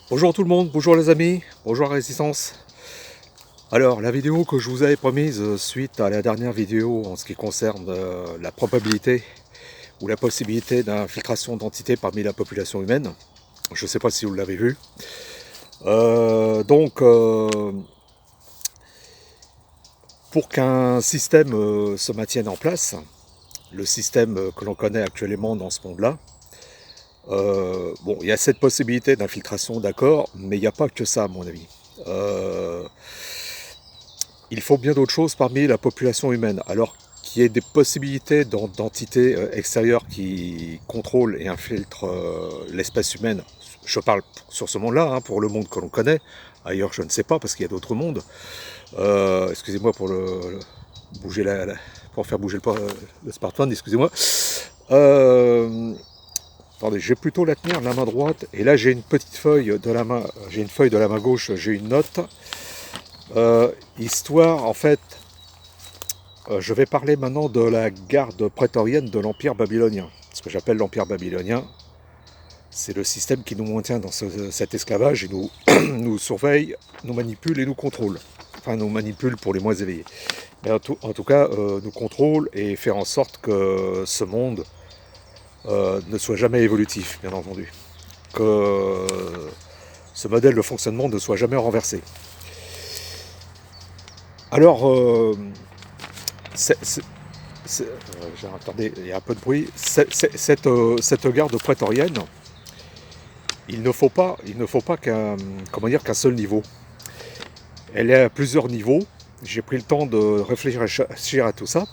Bonjour tout le monde, bonjour les amis, bonjour la résistance. Alors la vidéo que je vous avais promise suite à la dernière vidéo en ce qui concerne la probabilité ou la possibilité d'infiltration d'entités parmi la population humaine, je ne sais pas si vous l'avez vu. Pour qu'un système se maintienne en place, le système que l'on connaît actuellement dans ce monde-là, bon, il y a cette possibilité d'infiltration, d'accord, mais il n'y a pas que ça à mon avis. Euh, il faut bien d'autres choses parmi la population humaine. Alors qu'il y ait des possibilités d'entités extérieures qui contrôlent et infiltrent l'espèce humaine, je parle sur ce monde-là, hein, pour le monde que l'on connaît, ailleurs je ne sais pas parce qu'il y a d'autres mondes. Excusez-moi pour pour faire bouger le smartphone, excusez-moi. Euh, Attendez, je vais plutôt la tenir de la main droite, et là j'ai une petite feuille de la main, j'ai une feuille de la main gauche, j'ai une note. Histoire, en fait, je vais parler maintenant de la garde prétorienne de l'Empire babylonien. Ce que j'appelle l'Empire babylonien, c'est le système qui nous maintient dans cet esclavage et nous surveille, nous manipule et nous contrôle. Enfin, nous manipule pour les moins éveillés. Mais en tout cas, nous contrôle et fait en sorte que ce monde ne soit jamais évolutif, bien entendu. Que ce modèle de fonctionnement ne soit jamais renversé. Alors, attendez, il y a un peu de bruit. Cette garde prétorienne, il ne faut pas qu'un seul niveau. Elle est à plusieurs niveaux. J'ai pris le temps de réfléchir à tout ça.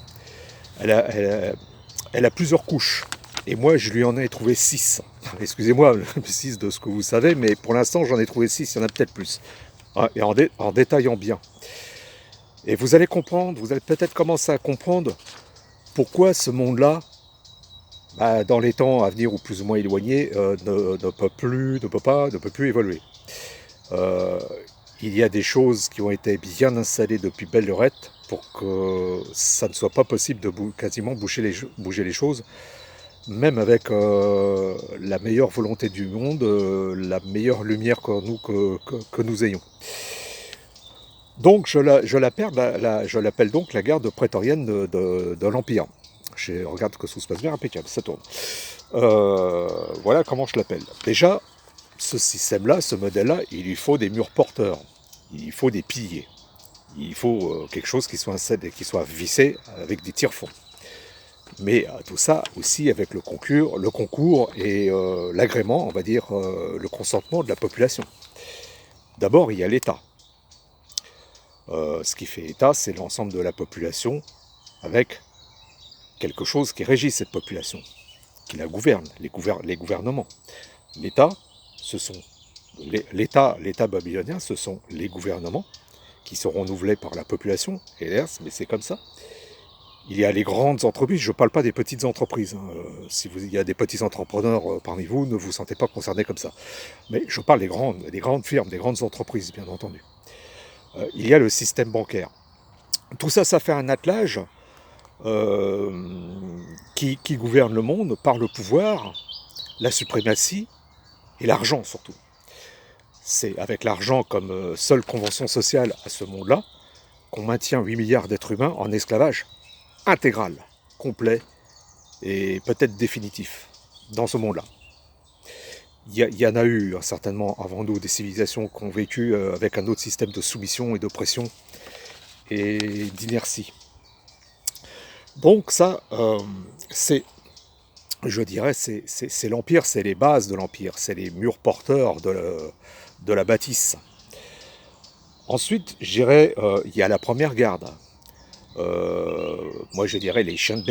Elle a plusieurs couches. Et moi, je lui en ai trouvé 6. Excusez-moi, 6 de ce que vous savez, mais pour l'instant, j'en ai trouvé 6, il y en a peut-être plus. Et en détaillant bien. Et vous allez comprendre, vous allez peut-être commencer à comprendre pourquoi ce monde-là, dans les temps à venir ou plus ou moins éloignés, ne peut plus évoluer. Euh, il y a des choses qui ont été bien installées depuis belle lurette pour que ça ne soit pas possible de quasiment bouger les choses, même avec la meilleure volonté du monde, la meilleure lumière que nous ayons. Donc je l'appelle donc la garde prétorienne de l'Empire. Je regarde que tout se passe bien, impeccable, ça tourne. Voilà comment je l'appelle. Déjà, ce système-là, ce modèle-là, il lui faut des murs porteurs, il faut des piliers, il faut quelque chose qui soit vissé avec des tire-fonds. Mais tout ça aussi avec le concours et l'agrément, on va dire, le consentement de la population. D'abord, il y a l'État. Ce qui fait État, c'est l'ensemble de la population avec quelque chose qui régit cette population, qui la gouverne, les gouvernements. L'État, l'État babylonien, ce sont les gouvernements qui sont renouvelés par la population, hélas, mais c'est comme ça. Il y a les grandes entreprises, je ne parle pas des petites entreprises. Si il y a des petits entrepreneurs parmi vous, ne vous sentez pas concernés comme ça. Mais je parle des grandes firmes, des grandes entreprises, bien entendu. Il y a le système bancaire. Tout ça, ça fait un attelage qui gouverne le monde par le pouvoir, la suprématie et l'argent surtout. C'est avec l'argent comme seule convention sociale à ce monde-là qu'on maintient 8 milliards d'êtres humains en esclavage intégral, complet et peut-être définitif dans ce monde-là. Il y en a eu certainement avant nous des civilisations qui ont vécu avec un autre système de soumission et d'oppression et d'inertie. Donc ça, je dirais, c'est l'Empire, c'est les bases de l'Empire, c'est les murs porteurs de la bâtisse. Ensuite, je dirais, il y a la première garde. Moi, je dirais les chiens de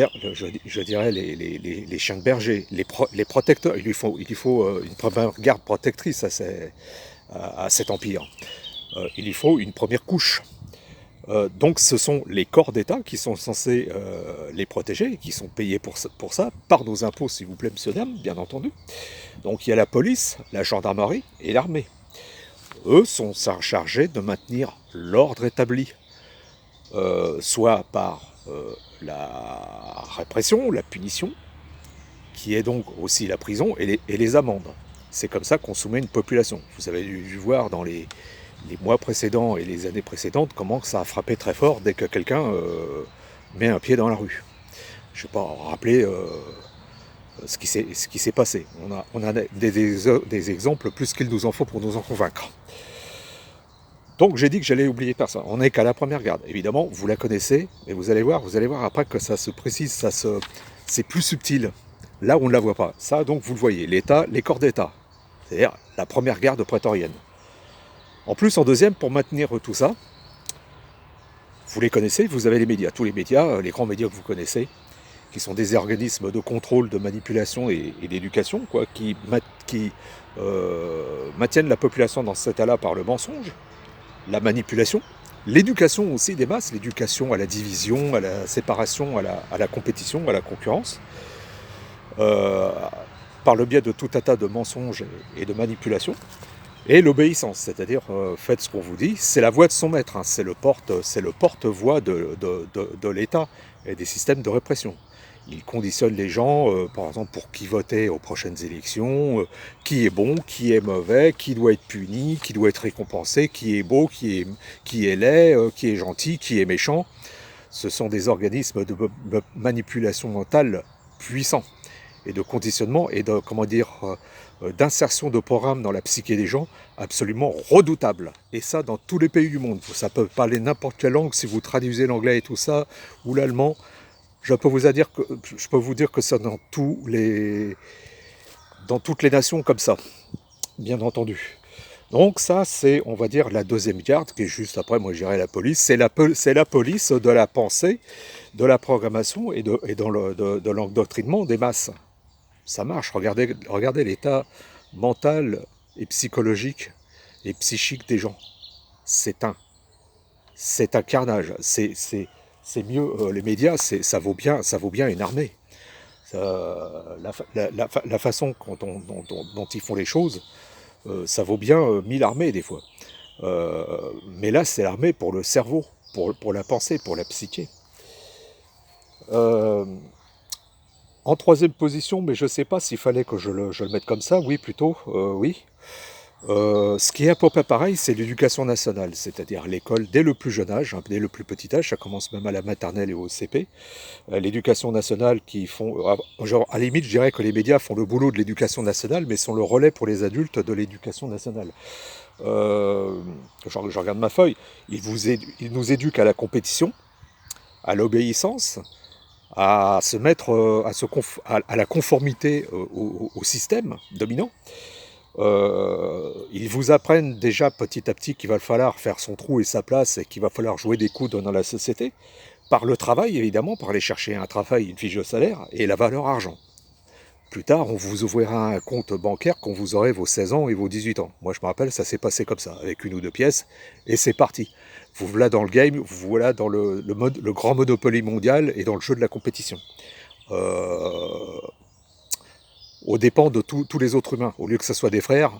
les chiens de berger, les protecteurs. Il lui faut une première garde protectrice à cet empire. Il lui faut une première couche. Donc, ce sont les corps d'État qui sont censés les protéger, qui sont payés pour ça, par nos impôts, s'il vous plaît, monsieur, dame, bien entendu. Donc, il y a la police, la gendarmerie et l'armée. Eux sont chargés de maintenir l'ordre établi. Soit par la répression, la punition, qui est donc aussi la prison et les amendes. C'est comme ça qu'on soumet une population. Vous avez dû voir dans les mois précédents et les années précédentes comment ça a frappé très fort dès que quelqu'un met un pied dans la rue. Je ne vais pas rappeler ce qui s'est passé. On a des exemples plus qu'il nous en faut pour nous en convaincre. Donc j'ai dit que j'allais oublier personne. On n'est qu'à la première garde. Évidemment, vous la connaissez, et vous allez voir après que ça se précise, c'est plus subtil. Là, on ne la voit pas. Ça, donc, vous le voyez, l'État, les corps d'État. C'est-à-dire la première garde prétorienne. En plus, en deuxième, pour maintenir tout ça, vous les connaissez, vous avez les médias. Tous les médias, les grands médias que vous connaissez, qui sont des organismes de contrôle, de manipulation et d'éducation, qui maintiennent la population dans cet état-là par le mensonge, la manipulation, l'éducation aussi des masses, l'éducation à la division, à la séparation, à la compétition, à la concurrence, par le biais de tout un tas de mensonges et de manipulations, et l'obéissance, c'est-à-dire faites ce qu'on vous dit, c'est la voix de son maître, hein, c'est le porte-voix de l'État et des systèmes de répression. Il conditionne les gens, par exemple, pour qui voter aux prochaines élections, qui est bon, qui est mauvais, qui doit être puni, qui doit être récompensé, qui est beau, qui est laid, qui est gentil, qui est méchant. Ce sont des organismes de manipulation mentale puissants et de conditionnement et d'insertion de programmes dans la psyché des gens absolument redoutables. Et ça, dans tous les pays du monde. Ça peut parler n'importe quelle langue, si vous traduisez l'anglais et tout ça, ou l'allemand. Je peux vous dire que c'est dans toutes les nations comme ça, bien entendu. Donc ça, c'est, on va dire, la deuxième garde, qui est juste après, moi je dirais la police. C'est la police de la pensée, de la programmation et de l'endoctrinement des masses. Ça marche, regardez l'état mental et psychologique et psychique des gens. C'est un carnage, c'est mieux, les médias, ça vaut bien une armée. La façon dont ils font les choses, ça vaut bien 1000 armées des fois. Mais là, c'est l'armée pour le cerveau, pour la pensée, pour la psyché. En troisième position, mais je ne sais pas s'il fallait que je le mette comme ça, oui plutôt, oui. Ce qui est à peu près pareil, c'est l'éducation nationale, c'est-à-dire l'école dès le plus jeune âge, dès le plus petit âge, ça commence même à la maternelle et au CP. L'éducation nationale qui font, genre à la limite, je dirais que les médias font le boulot de l'éducation nationale, mais sont le relais pour les adultes de l'éducation nationale. Je regarde ma feuille, ils nous éduquent à la compétition, à l'obéissance, à se mettre à la conformité au système dominant. Ils vous apprennent déjà petit à petit qu'il va falloir faire son trou et sa place et qu'il va falloir jouer des coudes dans la société, par le travail évidemment, par aller chercher un travail, une fiche de salaire et la valeur argent. Plus tard, on vous ouvrira un compte bancaire quand vous aurez vos 16 ans et vos 18 ans. Moi je me rappelle, ça s'est passé comme ça, avec une ou deux pièces, et c'est parti. Vous voilà dans le game, vous voilà dans le grand Monopoly mondial et dans le jeu de la compétition. Aux dépens de tous les autres humains. Au lieu que ce soit des frères,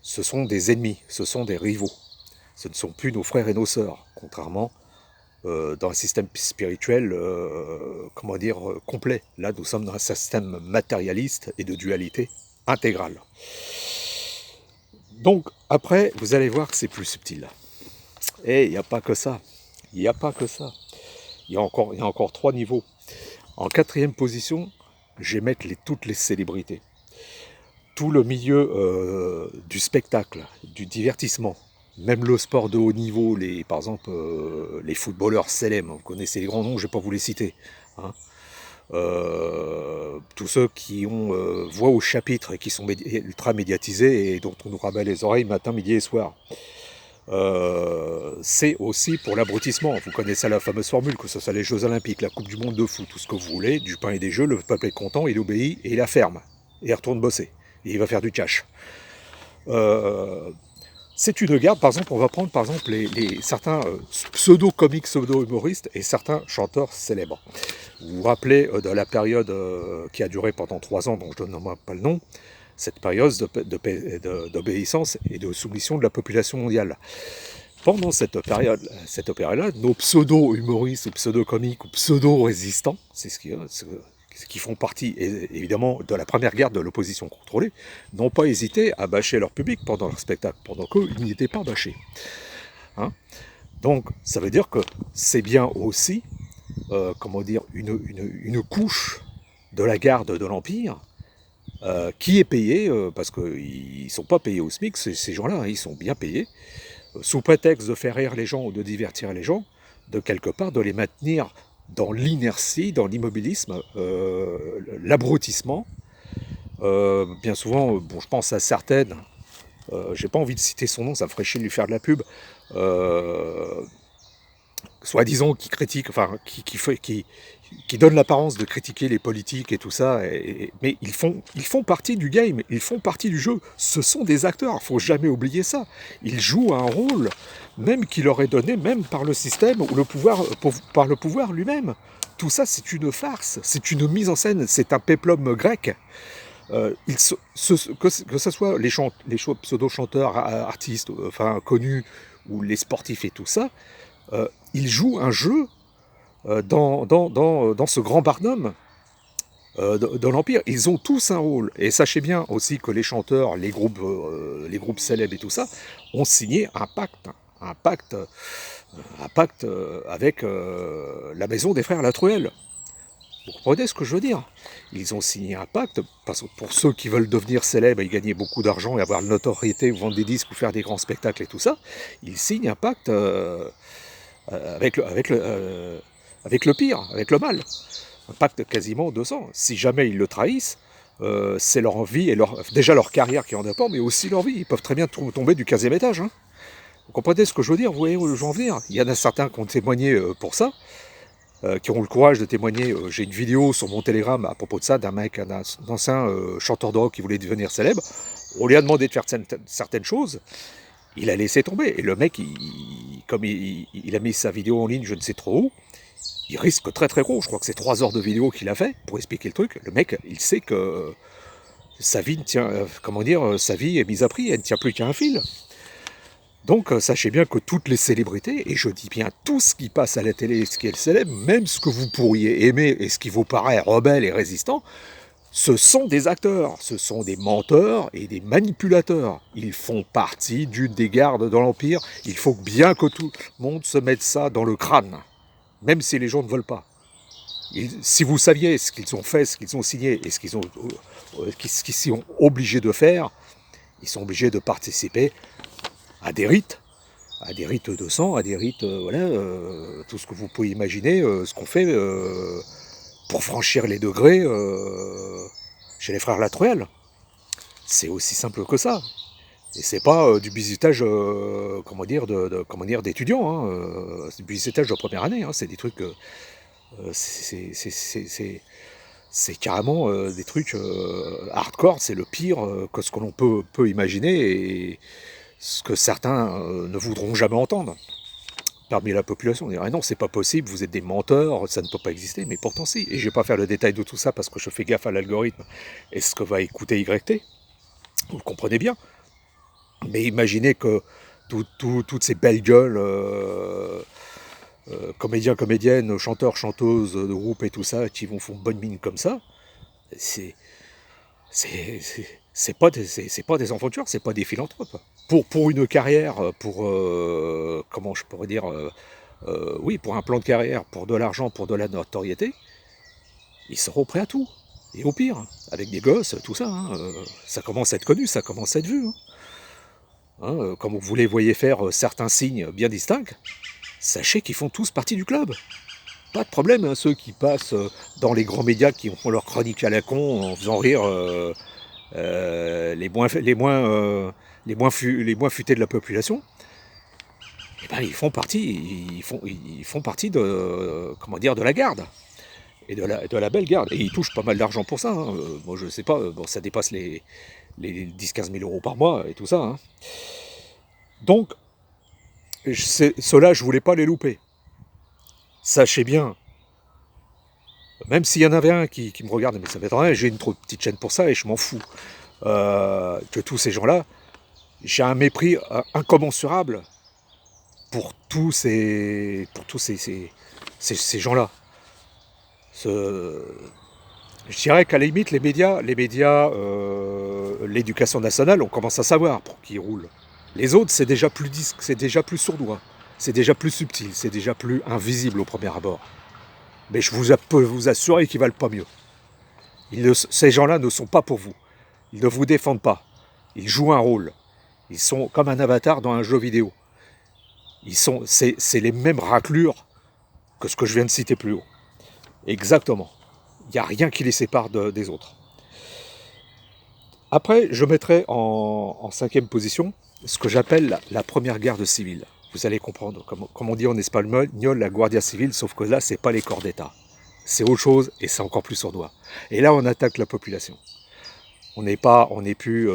ce sont des ennemis, ce sont des rivaux. Ce ne sont plus nos frères et nos sœurs, contrairement dans un système spirituel, complet. Là, nous sommes dans un système matérialiste et de dualité intégrale. Donc, après, vous allez voir que c'est plus subtil. Et il n'y a pas que ça. Il n'y a pas que ça. Il y a encore 3 niveaux. En 4e position, je vais mettre toutes les célébrités. Tout le milieu du spectacle, du divertissement, même le sport de haut niveau, par exemple les footballeurs célèbres, vous connaissez les grands noms, je ne vais pas vous les citer. Hein. Tous ceux qui ont voix au chapitre et qui sont ultra médiatisés et dont on nous rabat les oreilles matin, midi et soir. C'est aussi pour l'abrutissement. Vous connaissez la fameuse formule, que ce soit les Jeux Olympiques, la Coupe du Monde de foot, tout ce que vous voulez, du pain et des jeux, le peuple est content, il obéit et il la ferme. Et il retourne bosser. Et il va faire du cash. C'est une garde, par exemple, on va prendre par exemple certains pseudo-comiques, pseudo-humoristes et certains chanteurs célèbres. Vous vous rappelez de la période qui a duré pendant 3 ans, dont je ne donne pas le nom, cette période d'obéissance et de soumission de la population mondiale. Pendant cette période-là, nos pseudo-humoristes ou pseudo-comiques ou pseudo-résistants, c'est ce qui qui font partie évidemment de la première garde de l'opposition contrôlée, n'ont pas hésité à bâcher leur public pendant leur spectacle, pendant qu'ils n'étaient pas bâchés. Hein. Donc ça veut dire que c'est bien aussi, comment dire, une couche de la garde de l'Empire qui est payée, parce qu'ils ne sont pas payés au SMIC, ces gens-là, hein, ils sont bien payés, sous prétexte de faire rire les gens ou de divertir les gens, de quelque part de les maintenir dans l'inertie, dans l'immobilisme, l'abrutissement. Bien souvent, bon, je pense à certaines, j'ai pas envie de citer son nom, ça me ferait chier de lui faire de la pub, soi-disant qui critiquent, enfin qui donnent l'apparence de critiquer les politiques et tout ça, mais ils font partie du game, ils font partie du jeu. Ce sont des acteurs, il ne faut jamais oublier ça. Ils jouent un rôle, même qui leur est donné, même par le système ou par le pouvoir lui-même. Tout ça, c'est une farce, c'est une mise en scène, c'est un péplum grec. Que ce soit les pseudo-chanteurs, artistes, enfin connus, ou les sportifs et tout ça, ils jouent un jeu dans ce grand barnum de l'Empire. Ils ont tous un rôle. Et sachez bien aussi que les chanteurs, les groupes célèbres et tout ça, ont signé un pacte avec la maison des frères Latruelle. Vous comprenez ce que je veux dire? Ils ont signé un pacte, parce que pour ceux qui veulent devenir célèbres et gagner beaucoup d'argent et avoir une notoriété, ou vendre des disques, ou faire des grands spectacles et tout ça, ils signent un pacte avec le pire, avec le mal. Un pacte quasiment de sang. Si jamais ils le trahissent, c'est leur vie et déjà leur carrière qui en dépend, mais aussi leur vie. Ils peuvent très bien tomber du 15e étage. Hein. Vous comprenez ce que je veux dire? Vous voyez où je veux en venir? Il y en a certains qui ont témoigné pour ça, qui ont le courage de témoigner. J'ai une vidéo sur mon Telegram à propos de ça, d'un mec, un ancien chanteur de rock qui voulait devenir célèbre. On lui a demandé de faire certaines choses. Il a laissé tomber. Et le mec, comme il a mis sa vidéo en ligne, je ne sais trop où, il risque très très gros. Je crois que c'est 3 heures de vidéo qu'il a fait pour expliquer le truc. Le mec, il sait que sa vie sa vie est mise à prix. Elle ne tient plus qu'à un fil. Donc sachez bien que toutes les célébrités, et je dis bien tout ce qui passe à la télé, ce qui est célèbre, même ce que vous pourriez aimer et ce qui vous paraît rebelle et résistant, ce sont des acteurs, ce sont des menteurs et des manipulateurs. Ils font partie des gardes de l'Empire. Il faut bien que tout le monde se mette ça dans le crâne, même si les gens ne veulent pas. Si vous saviez ce qu'ils ont fait, ce qu'ils ont signé et ce qu'ils sont obligés de faire, ils sont obligés de participer à des rites de sang, à des rites, tout ce que vous pouvez imaginer, ce qu'on fait pour franchir les degrés chez les frères Latruelle. C'est aussi simple que ça. Et c'est pas du bizutage, d'étudiants, hein, c'est du bizutage de première année, hein, c'est des trucs, c'est carrément des trucs hardcore, c'est le pire que ce que l'on peut imaginer, et ce que certains ne voudront jamais entendre. Parmi la population, on dirait non, c'est pas possible, vous êtes des menteurs, ça ne peut pas exister, mais pourtant si. Et je vais pas faire le détail de tout ça parce que je fais gaffe à l'algorithme et ce que va écouter YT, vous le comprenez bien. Mais imaginez que toutes ces belles gueules, comédiens, comédiennes, chanteurs, chanteuses de groupe et tout ça, qui font bonne mine comme ça, c'est pas des enfants tueurs, c'est pas des philanthropes. Pour une carrière, comment je pourrais dire, oui, pour un plan de carrière, pour de l'argent, pour de la notoriété, ils seront prêts à tout. Et au pire, avec des gosses, tout ça, hein, ça commence à être connu, ça commence à être vu. Hein. Hein, comme vous les voyez faire certains signes bien distincts, sachez qu'ils font tous partie du club. Pas de problème, hein, ceux qui passent dans les grands médias, qui font leur chronique à la con en faisant rire les moins futés de la population. Eh ben, ils font partie de la garde. Et de la belle garde. Et ils touchent pas mal d'argent pour ça. Hein. Moi, je sais pas, ça dépasse les 10-15 000 euros par mois et tout ça. Hein. Donc, ceux-là, je voulais pas les louper. Sachez bien, même s'il y en avait un qui me regarde, mais ça m'étonnerait, j'ai une trop petite chaîne pour ça et je m'en fous, que tous ces gens-là, j'ai un mépris incommensurable pour tous ces gens-là. Je dirais qu'à la limite, l'éducation nationale, on commence à savoir pour qui roule. Les autres, c'est déjà plus sournois, c'est déjà plus subtil, c'est déjà plus invisible au premier abord. Mais peux vous assurer qu'ils valent pas mieux. Ces gens-là ne sont pas pour vous. Ils ne vous défendent pas. Ils jouent un rôle. Ils sont comme un avatar dans un jeu vidéo. C'est les mêmes raclures que ce que je viens de citer plus haut. Exactement. Il n'y a rien qui les sépare des autres. Après, je mettrai en cinquième position ce que j'appelle la première guerre civile. Vous allez comprendre, comme on dit en espagnol, la Guardia Civile, sauf que là, c'est pas les corps d'État. C'est autre chose et c'est encore plus sournois. Et là, on attaque la population. On n'est plus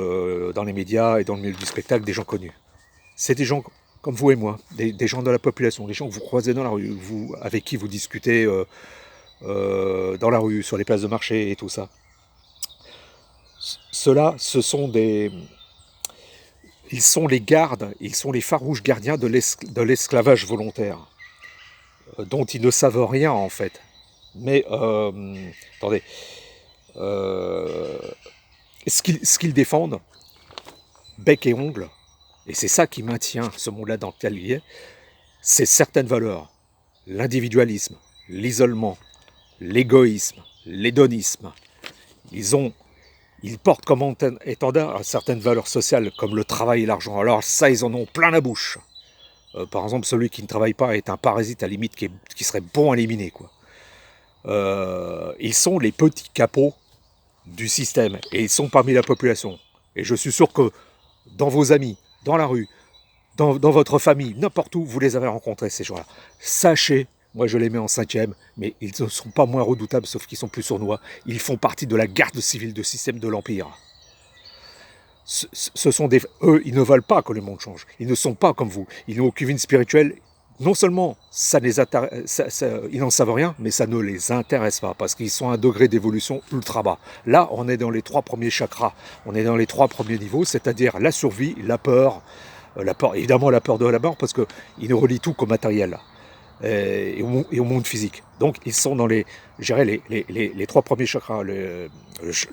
dans les médias et dans le milieu du spectacle des gens connus. C'est des gens comme vous et moi, des gens de la population, des gens que vous croisez dans la rue, avec qui vous discutez dans la rue, sur les places de marché et tout ça. Ceux-là, ils sont les gardes, ils sont les farouches gardiens de l'esclavage volontaire, dont ils ne savent rien en fait. Mais, attendez, ce qu'ils défendent, bec et ongle, et c'est ça qui maintient ce monde-là dans lequel il est, c'est certaines valeurs. L'individualisme, l'isolement, l'égoïsme, l'hédonisme. Ils portent comme étendard certaines valeurs sociales comme le travail et l'argent. Alors ça, ils en ont plein la bouche. Par exemple, celui qui ne travaille pas est un parasite à la limite qui serait bon à éliminer, quoi. Ils sont les petits capots du système et ils sont parmi la population. Et je suis sûr que dans vos amis, dans la rue, dans votre famille, n'importe où, vous les avez rencontrés, ces gens-là. Sachez, moi je les mets en cinquième, mais ils ne sont pas moins redoutables, sauf qu'ils sont plus sournois. Ils font partie de la garde civile de système de l'Empire. Eux, ils ne veulent pas que le monde change. Ils ne sont pas comme vous. Ils n'ont aucune vie spirituelle. Non seulement ils n'en savent rien, mais ça ne les intéresse pas, parce qu'ils sont à un degré d'évolution ultra bas. Là, on est dans les 3 premiers chakras, on est dans les 3 premiers niveaux, c'est-à-dire la survie, la peur, évidemment la peur de la mort, parce qu'ils ne relient tout qu'au matériel et au monde physique. Donc ils sont dans les 3 premiers chakras, le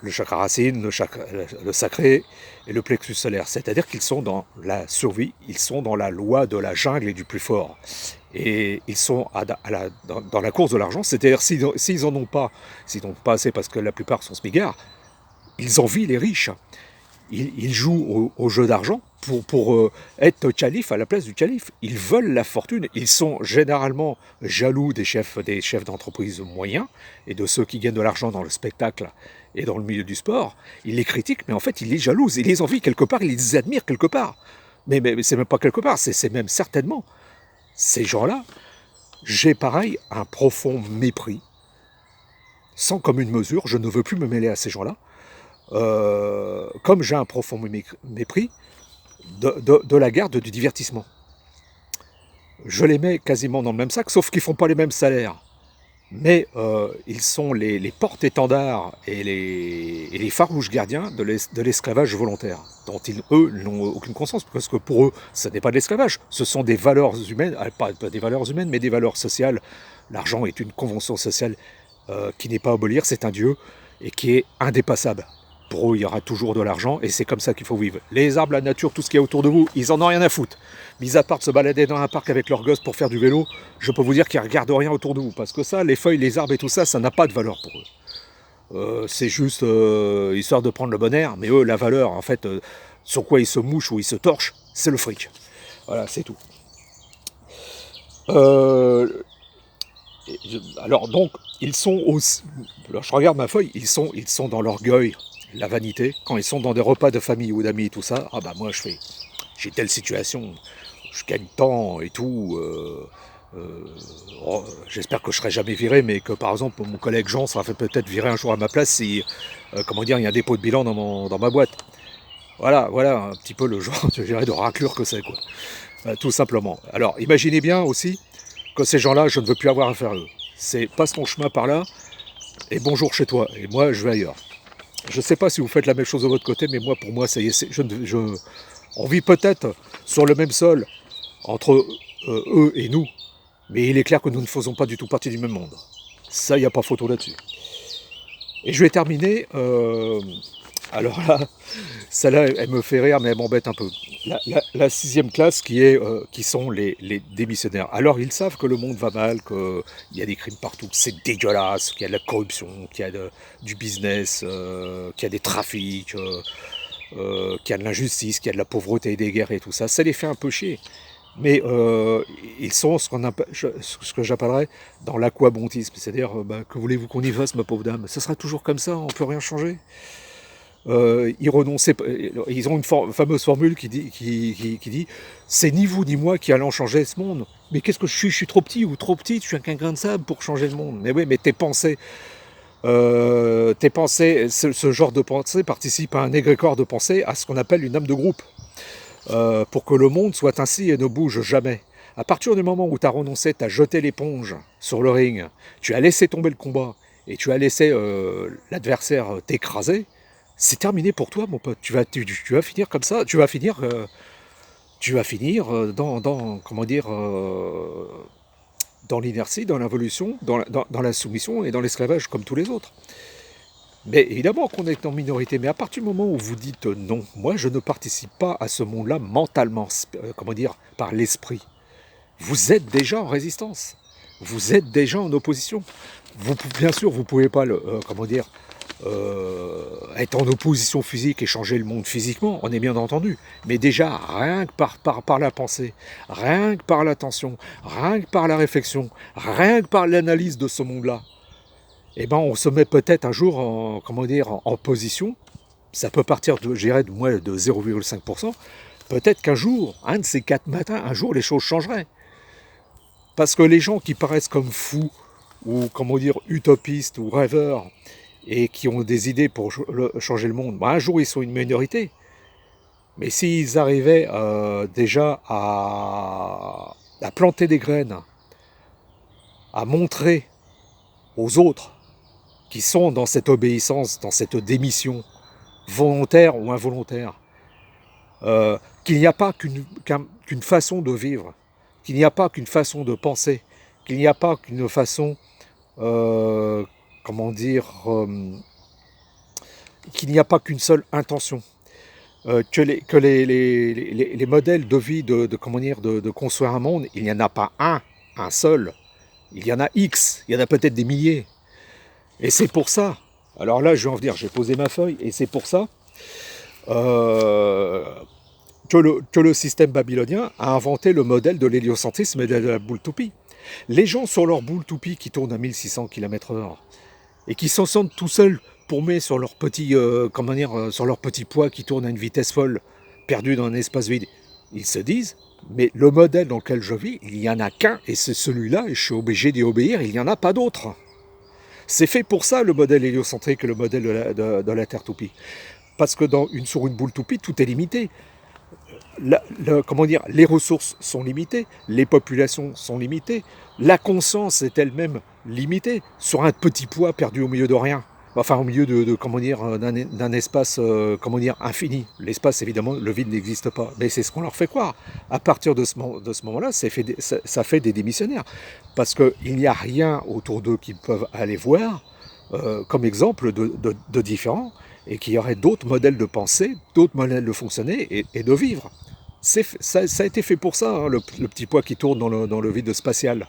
chakra racine, le sacré et le plexus solaire. C'est-à-dire qu'ils sont dans la survie, ils sont dans la loi de la jungle et du plus fort. Et ils sont dans la course de l'argent, c'est-à-dire s'ils n'en ont pas assez, parce que la plupart sont smigards, ils envient les riches. Ils jouent au jeu d'argent pour être calife à la place du calife. Ils veulent la fortune. Ils sont généralement jaloux des chefs d'entreprise moyens et de ceux qui gagnent de l'argent dans le spectacle et dans le milieu du sport. Ils les critiquent, mais en fait, ils les jalousent. Ils les envient quelque part, ils les admirent quelque part. Mais c'est même pas quelque part, c'est même certainement. Ces gens-là, j'ai pareil un profond mépris. Sans commune mesure, je ne veux plus me mêler à ces gens-là. Comme j'ai un profond mépris de la garde du divertissement. Je les mets quasiment dans le même sac, sauf qu'ils ne font pas les mêmes salaires. Mais ils sont les porte-étendards et les farouches gardiens de l'esclavage volontaire, dont eux n'ont aucune conscience, parce que pour eux, ce n'est pas de l'esclavage, ce sont des valeurs humaines, pas des valeurs humaines, mais des valeurs sociales. L'argent est une convention sociale qui n'est pas à abolir, c'est un dieu, et qui est indépassable. Pour eux, il y aura toujours de l'argent et c'est comme ça qu'il faut vivre. Les arbres, la nature, tout ce qu'il y a autour de vous, ils en ont rien à foutre. Mis à part de se balader dans un parc avec leurs gosses pour faire du vélo, je peux vous dire qu'ils ne regardent rien autour de vous. Parce que ça, les feuilles, les arbres et tout ça, ça n'a pas de valeur pour eux. C'est juste histoire de prendre le bon air. Mais eux, la valeur, en fait, sur quoi ils se mouchent ou ils se torchent, c'est le fric. Voilà, c'est tout. Alors donc, ils sont aussi... Alors, je regarde ma feuille, ils sont dans l'orgueil, la vanité. Quand ils sont dans des repas de famille ou d'amis et tout ça, ah bah moi j'ai telle situation, je gagne tant et tout, j'espère que je serai jamais viré, mais que par exemple mon collègue Jean sera peut-être viré un jour à ma place si, il y a un dépôt de bilan dans ma boîte. Voilà un petit peu le genre de raclure que c'est, quoi. Tout simplement. Alors imaginez bien aussi que ces gens-là, je ne veux plus avoir affaire à eux. C'est passe ton chemin par là et bonjour chez toi, et moi je vais ailleurs. Je ne sais pas si vous faites la même chose de votre côté, mais moi, pour moi, ça y est, on vit peut-être sur le même sol entre eux et nous, mais il est clair que nous ne faisons pas du tout partie du même monde. Ça, il n'y a pas photo là-dessus. Et je vais terminer, alors là, celle-là, elle me fait rire, mais elle m'embête un peu. La sixième classe qui sont les démissionnaires. Alors, ils savent que le monde va mal, qu'il y a des crimes partout, que c'est dégueulasse, qu'il y a de la corruption, qu'il y a du business, qu'il y a des trafics, qu'il y a de l'injustice, qu'il y a de la pauvreté, des guerres et tout ça. Ça les fait un peu chier. Mais ils sont ce que j'appellerais dans l'aquabontisme. C'est-à-dire, que voulez-vous qu'on y fasse, ma pauvre dame? Ce sera toujours comme ça, on ne peut rien changer. Ils renonçaient, ils ont une fameuse formule qui dit c'est ni vous ni moi qui allons changer ce monde. Mais qu'est-ce que je suis? Je suis trop petit ou trop petite, je suis qu'un grain de sable pour changer le monde. Mais oui, mais tes pensées, ce genre de pensée participe à un égrégore de pensée, à ce qu'on appelle une âme de groupe, pour que le monde soit ainsi et ne bouge jamais. À partir du moment où tu as renoncé, tu as jeté l'éponge sur le ring, tu as laissé tomber le combat et tu as laissé l'adversaire t'écraser, c'est terminé pour toi, mon pote. Tu vas finir comme ça. Tu vas finir comment dire, dans l'inertie, dans l'involution, dans la soumission et dans l'esclavage comme tous les autres. Mais évidemment qu'on est en minorité, mais à partir du moment où vous dites non, moi je ne participe pas à ce monde-là mentalement, comment dire, par l'esprit, vous êtes déjà en résistance. Vous êtes déjà en opposition. Bien sûr, vous ne pouvez pas comment dire, être en opposition physique et changer le monde physiquement, on est bien entendu. Mais déjà, rien que par la pensée, rien que par l'attention, rien que par la réflexion, rien que par l'analyse de ce monde-là, eh ben, on se met peut-être un jour en, comment dire, en position. Ça peut partir de 0,5%. Peut-être qu'un jour, un de ces 4 matins, un jour les choses changeraient. Parce que les gens qui paraissent comme fous, ou comment dire, utopistes, ou rêveurs, et qui ont des idées pour changer le monde, un jour ils sont une minorité. Mais s'ils arrivaient déjà à planter des graines, à montrer aux autres qui sont dans cette obéissance, dans cette démission, volontaire ou involontaire, qu'il n'y a pas qu'une façon de vivre, qu'il n'y a pas qu'une façon de penser, qu'il n'y a pas qu'une façon, comment dire, qu'il n'y a pas qu'une seule intention, que les modèles de vie, comment dire, de construire un monde, il n'y en a pas un seul, il y en a X, il y en a peut-être des milliers. Et c'est pour ça, alors là je vais en venir, j'ai posé ma feuille, et c'est pour ça que le système babylonien a inventé le modèle de l'héliocentrisme et de la boule toupie. Les gens sur leur boule toupie qui tourne à 1600 km/h et qui s'en sentent tout seuls paumés sur leur petit, comment dire, sur leur petit poids qui tourne à une vitesse folle, perdu dans un espace vide, ils se disent, mais le modèle dans lequel je vis, il n'y en a qu'un, et c'est celui-là, et je suis obligé d'y obéir, il n'y en a pas d'autre. C'est fait pour ça le modèle héliocentrique et le modèle de la Terre toupie. Parce que sur une boule toupie, tout est limité. Comment dire, les ressources sont limitées, les populations sont limitées, la conscience est elle-même limitée sur un petit poids perdu au milieu de rien. Enfin, au milieu comment dire, d'un espace, comment dire, infini. L'espace, évidemment, le vide n'existe pas. Mais c'est ce qu'on leur fait croire. À partir de ce moment-là, ça fait des démissionnaires. Parce qu'il n'y a rien autour d'eux qu'ils peuvent aller voir comme exemple de différents, et qu'il y aurait d'autres modèles de pensée, d'autres modèles de fonctionner et de vivre. Ça a été fait pour ça, hein, le petit poids qui tourne dans le vide spatial.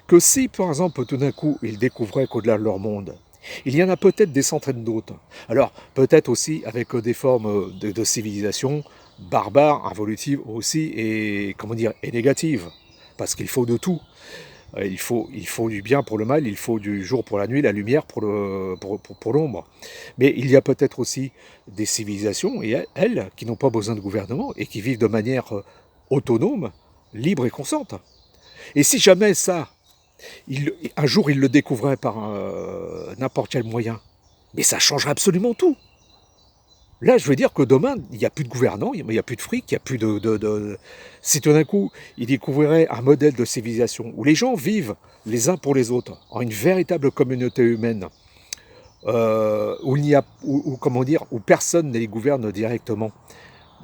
Que si, par exemple, tout d'un coup, ils découvraient qu'au-delà de leur monde, il y en a peut-être des centaines d'autres. Alors, peut-être aussi avec des formes de civilisation barbares, involutives aussi, et, comment dire, et négatives. Parce qu'il faut de tout. Il faut du bien pour le mal, il faut du jour pour la nuit, la lumière pour l'ombre. Mais il y a peut-être aussi des civilisations, et elles, qui n'ont pas besoin de gouvernement, et qui vivent de manière autonome, libre et consciente. Et si jamais ça, un jour ils le découvraient par n'importe quel moyen, mais ça changerait absolument tout. Là, je veux dire que demain, il n'y a plus de gouvernants, il n'y a plus de fric, il n'y a plus Si tout d'un coup, ils découvriraient un modèle de civilisation où les gens vivent les uns pour les autres, en une véritable communauté humaine, comment dire, où personne ne les gouverne directement,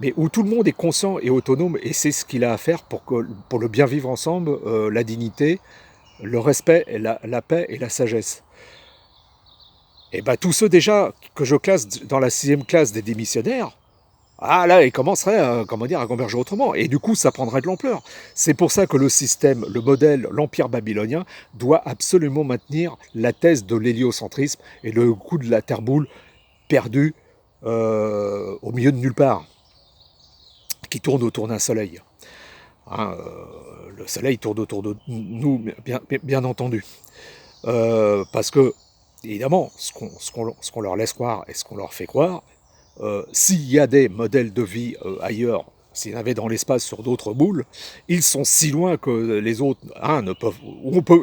mais où tout le monde est conscient et autonome et sait ce qu'il a à faire pour le bien vivre ensemble, la dignité, le respect, la paix et la sagesse. Et ben tous ceux déjà que je classe dans la 6e classe des démissionnaires, ah là, ils commenceraient à converger autrement. Et du coup, ça prendrait de l'ampleur. C'est pour ça que le système, le modèle, l'empire babylonien doit absolument maintenir la thèse de l'héliocentrisme et le coup de la terre boule perdue au milieu de nulle part, qui tourne autour d'un soleil. Hein, le soleil tourne autour de nous, bien entendu. Parce que, évidemment, ce qu'on leur laisse croire et ce qu'on leur fait croire, s'il y a des modèles de vie ailleurs, s'il y en avait dans l'espace sur d'autres boules, ils sont si loin que les autres ne peuvent,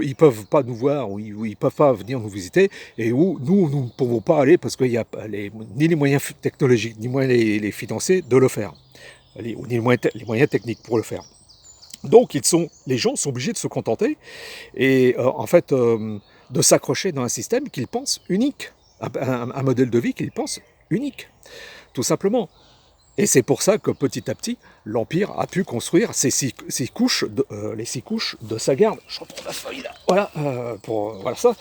ils peuvent pas nous voir, ou ils peuvent pas venir nous visiter, et où nous ne pouvons pas aller parce qu'il n'y a ni les moyens technologiques, ni les financiers de le faire, ni les moyens techniques pour le faire. Donc les gens sont obligés de se contenter et de s'accrocher dans un système qu'ils pensent unique, un modèle de vie qu'ils pensent unique, tout simplement. Et c'est pour ça que petit à petit, l'Empire a pu construire les 6 couches de sa garde. Je reprends la feuille là, voilà, voilà ça.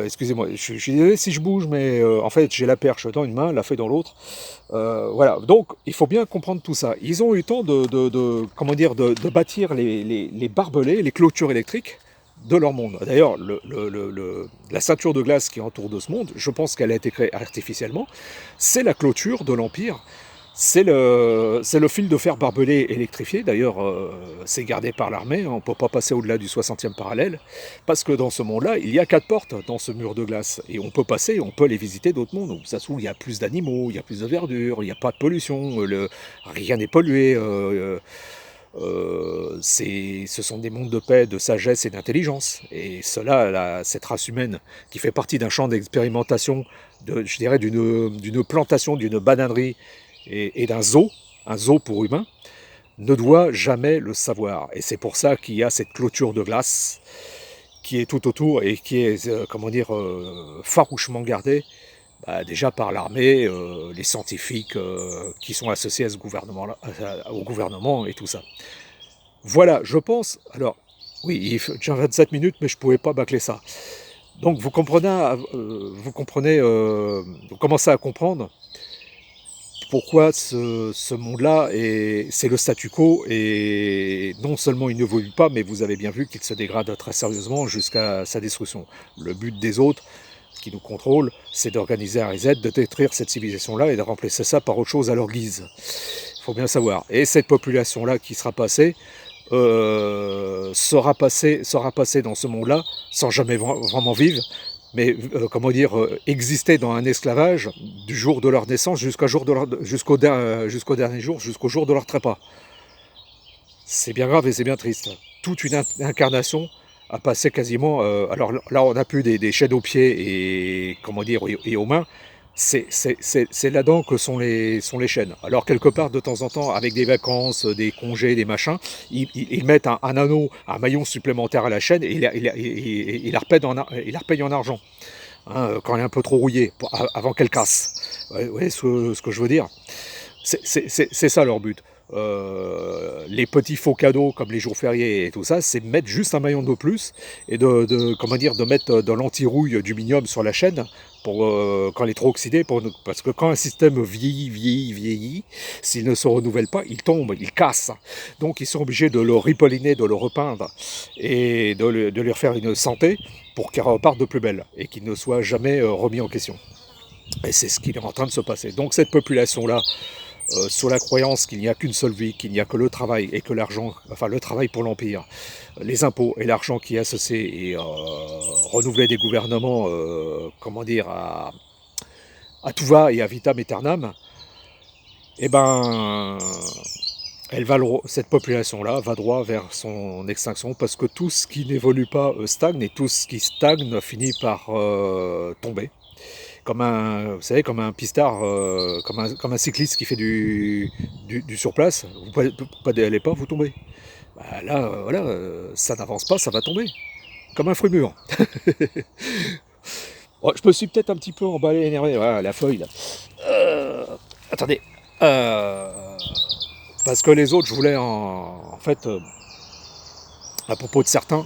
Excusez-moi, je suis désolé si je bouge, mais en fait j'ai la perche dans une main, la feuille dans l'autre. Voilà, donc il faut bien comprendre tout ça. Ils ont eu le temps de bâtir les barbelés, les clôtures électriques de leur monde. D'ailleurs, la ceinture de glace qui entoure de ce monde, je pense qu'elle a été créée artificiellement, c'est la clôture de l'Empire. C'est le fil de fer barbelé électrifié, d'ailleurs c'est gardé par l'armée, on ne peut pas passer au-delà du 60e parallèle, parce que dans ce monde-là, il y a 4 portes dans ce mur de glace, et on peut passer, on peut aller visiter d'autres mondes, où ça se trouve il y a plus d'animaux, il y a plus de verdure, il n'y a pas de pollution, rien n'est pollué, ce sont des mondes de paix, de sagesse et d'intelligence, et cette race humaine qui fait partie d'un champ d'expérimentation, je dirais d'une plantation, d'une bananerie, et d'un zoo, un zoo pour humains, ne doit jamais le savoir. Et c'est pour ça qu'il y a cette clôture de glace qui est tout autour et qui est, farouchement gardée, déjà par l'armée, les scientifiques qui sont associés à ce gouvernement-là, au gouvernement et tout ça. Voilà, je pense. Alors, oui, j'ai 27 minutes, mais je ne pouvais pas bâcler ça. Donc vous commencez à comprendre pourquoi ce monde-là, c'est le statu quo, et non seulement il n'évolue pas, mais vous avez bien vu qu'il se dégrade très sérieusement jusqu'à sa destruction. Le but des autres, qui nous contrôlent, c'est d'organiser un reset, de détruire cette civilisation-là et de remplacer ça par autre chose à leur guise. Il faut bien savoir. Et cette population-là qui sera passée, sera passée dans ce monde-là sans jamais vraiment vivre, mais exister dans un esclavage du jour de leur naissance jusqu'au dernier jour, jusqu'au jour de leur trépas. C'est bien grave et c'est bien triste. Toute une incarnation a passé quasiment... alors là, on n'a plus des chaînes aux pieds et aux mains. C'est là-dedans que sont les chaînes. Alors quelque part, de temps en temps, avec des vacances, des congés, des machins, ils mettent un anneau, un maillon supplémentaire à la chaîne et ils la repayent en argent. Hein, quand elle est un peu trop rouillée, avant qu'elle casse. Vous voyez ce que je veux dire? C'est ça leur but. Les petits faux cadeaux comme les jours fériés et tout ça, c'est mettre juste un maillon de plus et de mettre de l'anti-rouille d'aluminium sur la chaîne pour quand elle est trop oxydée, parce que quand un système vieillit, s'il ne se renouvelle pas, il tombe, il casse. Donc ils sont obligés de le ripolliner, de le repeindre et de lui refaire une santé pour qu'il reparte de plus belle et qu'il ne soit jamais remis en question. Et c'est ce qui est en train de se passer. Donc cette population-là, sur la croyance qu'il n'y a qu'une seule vie, qu'il n'y a que le travail et que l'argent, enfin le travail pour l'Empire, les impôts et l'argent qui est associé, et renouveler des gouvernements, à tout va et à vitam aeternam, eh ben, cette population-là va droit vers son extinction, parce que tout ce qui n'évolue pas stagne, et tout ce qui stagne finit par tomber. Comme un pistard, comme un cycliste qui fait du surplace, vous ne pédalez pas, vous tombez. Là, ça n'avance pas, ça va tomber. Comme un fruit mûr. Oh, je me suis peut-être un petit peu emballé, énervé. Voilà, la feuille, là. Attendez. Parce que les autres, je voulais en fait, à propos de certains,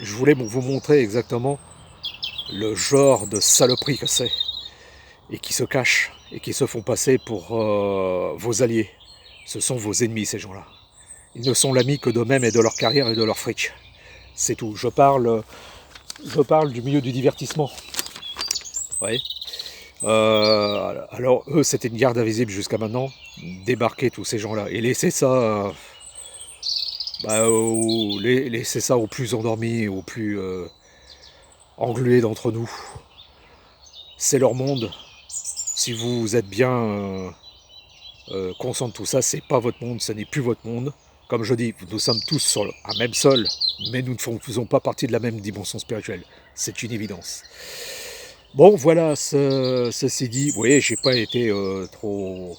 je voulais vous montrer exactement le genre de saloperie que c'est, et qui se cachent, et qui se font passer pour vos alliés. Ce sont vos ennemis, ces gens-là. Ils ne sont l'ami que d'eux-mêmes et de leur carrière et de leur fric. C'est tout. Je parle du milieu du divertissement. Ouais. Alors eux, c'était une garde invisible jusqu'à maintenant. Débarquer tous ces gens-là et laisser ça, laisser ça aux plus endormis, aux plus englués d'entre nous. C'est leur monde. Si vous êtes bien conscient de tout ça, c'est pas votre monde, ce n'est plus votre monde. Comme je dis, nous sommes tous sur un même sol, mais nous ne faisons pas partie de la même dimension spirituelle. C'est une évidence. Bon, voilà, ceci dit, vous voyez, j'ai pas été trop...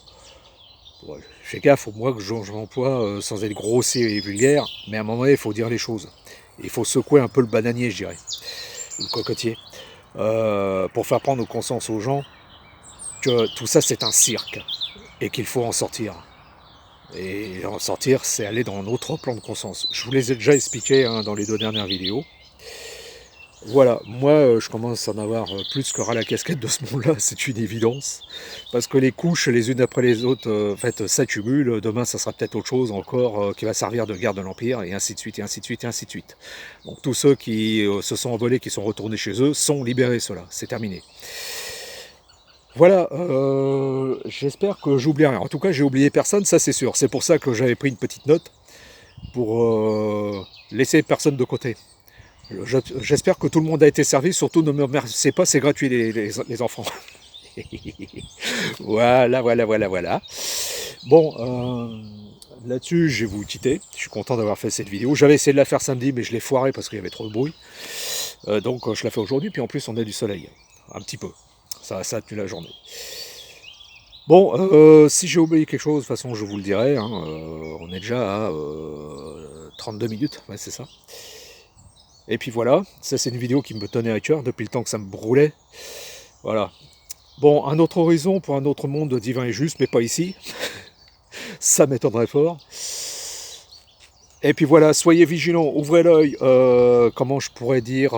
Ouais, je fais gaffe, moi, que j'emploie sans être grossier et vulgaire, mais à un moment donné, il faut dire les choses. Il faut secouer un peu le bananier, je dirais, ou le cocotier, pour faire prendre conscience aux gens que tout ça, c'est un cirque, et qu'il faut en sortir. Et en sortir, c'est aller dans un autre plan de conscience. Je vous les ai déjà expliqués dans les 2 dernières vidéos. Voilà, moi je commence à en avoir plus que ras la casquette de ce monde-là, c'est une évidence. Parce que les couches, les unes après les autres, en fait, s'accumulent. Demain, ça sera peut-être autre chose encore qui va servir de garde de l'Empire, et ainsi de suite, et ainsi de suite, et ainsi de suite. Donc tous ceux qui se sont envolés, qui sont retournés chez eux, sont libérés, ceux-là, c'est terminé. Voilà, j'espère que j'oublie rien. En tout cas, j'ai oublié personne, ça c'est sûr. C'est pour ça que j'avais pris une petite note, pour laisser personne de côté. J'espère que tout le monde a été servi, surtout ne me remerciez pas, c'est gratuit les enfants. Voilà. Bon, là-dessus, je vais vous quitter. Je suis content d'avoir fait cette vidéo. J'avais essayé de la faire samedi, mais je l'ai foiré parce qu'il y avait trop de bruit. Donc je la fais aujourd'hui, puis en plus on a du soleil. Un petit peu. Ça a tenu la journée. Bon, si j'ai oublié quelque chose, de toute façon je vous le dirai. On est déjà à 32 minutes, ouais c'est ça. Et puis voilà, ça c'est une vidéo qui me tenait à cœur depuis le temps que ça me brûlait. Voilà. Bon, un autre horizon pour un autre monde divin et juste, mais pas ici. Ça m'étonnerait fort. Et puis voilà, soyez vigilants, ouvrez l'œil, comment je pourrais dire,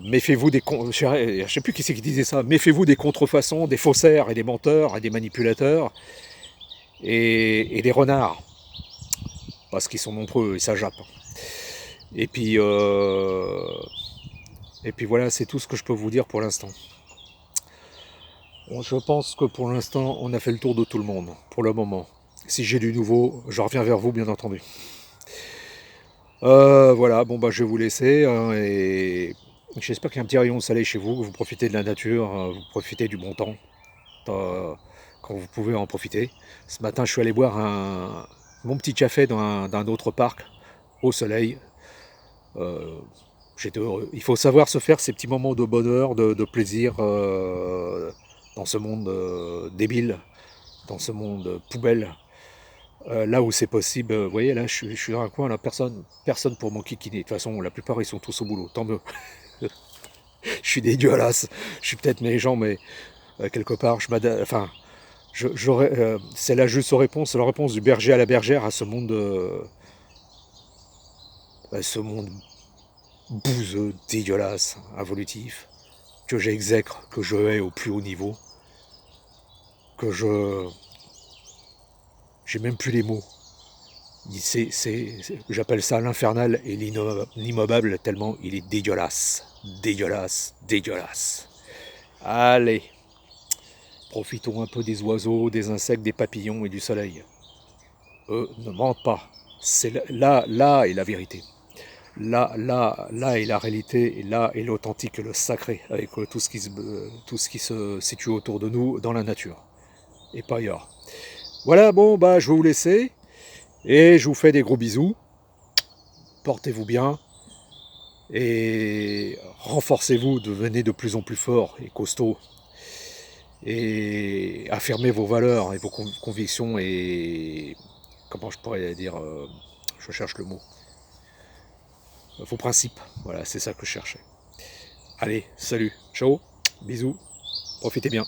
méfiez-vous des... Je sais plus qui c'est qui disait ça, méfiez-vous des contrefaçons, des faussaires et des menteurs et des manipulateurs et des renards. Parce qu'ils sont nombreux et ça jappe. Et puis voilà, c'est tout ce que je peux vous dire pour l'instant. Bon, je pense que pour l'instant, on a fait le tour de tout le monde, pour le moment. Si j'ai du nouveau, je reviens vers vous, bien entendu. Voilà, bon bah je vais vous laisser, et j'espère qu'il y a un petit rayon de soleil chez vous, que vous profitez de la nature, vous profitez du bon temps, quand vous pouvez en profiter. Ce matin, je suis allé boire mon petit café dans un autre parc, au soleil. J'étais heureux. Il faut savoir se faire ces petits moments de bonheur, de plaisir dans ce monde débile, dans ce monde poubelle. Là où c'est possible, vous voyez, là, je suis dans un coin, là, personne pour m'enquiquiner. De toute façon, la plupart, ils sont tous au boulot, tant mieux. Je suis dégueulasse, je suis peut-être méchant, mais quelque part, enfin, c'est la juste réponse, c'est la réponse du berger à la bergère à ce monde bouseux, dégueulasse, involutif, que j'exècre, que je hais au plus haut niveau, que j'ai même plus les mots. J'appelle ça l'infernal et l'immobable tellement il est dégueulasse. Dégueulasse. Allez, profitons un peu des oiseaux, des insectes, des papillons et du soleil. Eux ne mentent pas. Là est la vérité. Là est la réalité, et là est l'authentique, le sacré, avec tout ce qui se situe autour de nous dans la nature, et pas ailleurs. Voilà, bon, bah je vais vous laisser. Et je vous fais des gros bisous, portez-vous bien, et renforcez-vous, devenez de plus en plus fort et costaud, et affirmez vos valeurs et vos convictions, et comment je pourrais dire, je cherche le mot, vos principes, voilà, c'est ça que je cherchais. Allez, salut, ciao, bisous, profitez bien.